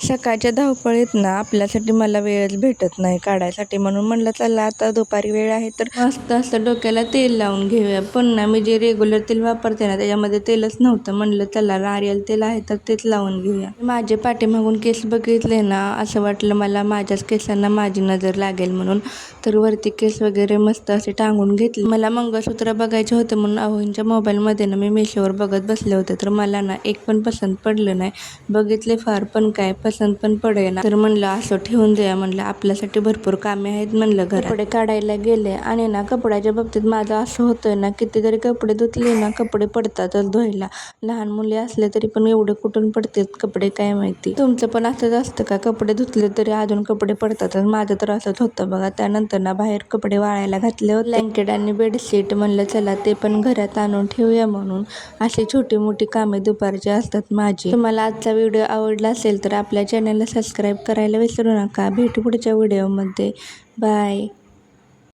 सकाळच्या धावपळीत ना आपल्यासाठी मला वेळच भेटत नाही काढायसाठी, म्हणून म्हणलं चला आता दुपारी वेळ आहे तर मस्त असं डोक्याला तेल लावून घेऊया. पण ना मी जे रेग्युलर तेल वापरते ना त्याच्यामध्ये तेलच नव्हतं. म्हणलं चला नारियल तेल आहे तर तेच लावून घेऊया. माझे पाठीमागून केस बघितले ना असं वाटलं मला माझ्याच केसांना माझी नजर लागेल म्हणून, तर वरती केस वगैरे मस्त असे टांगून घेतले. मला मंगळसूत्र बघायचे होते म्हणून अहोंच्या मोबाईलमध्ये ना मी मेशोवर बघत बसले होते, तर मला ना एक पण पसंत पडलं नाही. बघितले फार पण काय पसंत पण पडेना, तर म्हणलं असं ठेवून द्या. म्हणलं आपल्यासाठी भरपूर कामे आहेत म्हणलं घरात. कपडे काढायला गेले आणि ना कपड्याच्या बाबतीत माझं असं होतंय ना कितीतरी कपडे धुतले ना कपडे पडतातच धुवायला. लहान मुले असले तरी पण एवढे कुठून पडतात कपडे काय माहिती. तुमचं पण असंच असतं का? कपडे धुतले तरी अजून कपडे पडतातच. माझं तर असंच होतं बघा. त्यानंतर ना बाहेर कपडे वाळायला घातले होते. ब्लँकेट आणि बेडशीट म्हणलं चला ते पण घरात आणून ठेवूया म्हणून. अशी छोटी मोठी कामे दुपारची असतात माझी. तुम्हाला आजचा व्हिडिओ आवडला असेल तर आपल्या चॅनलला सबस्क्राईब करायला विसरू नका. भेटू पुढच्या व्हिडिओमध्ये. बाय.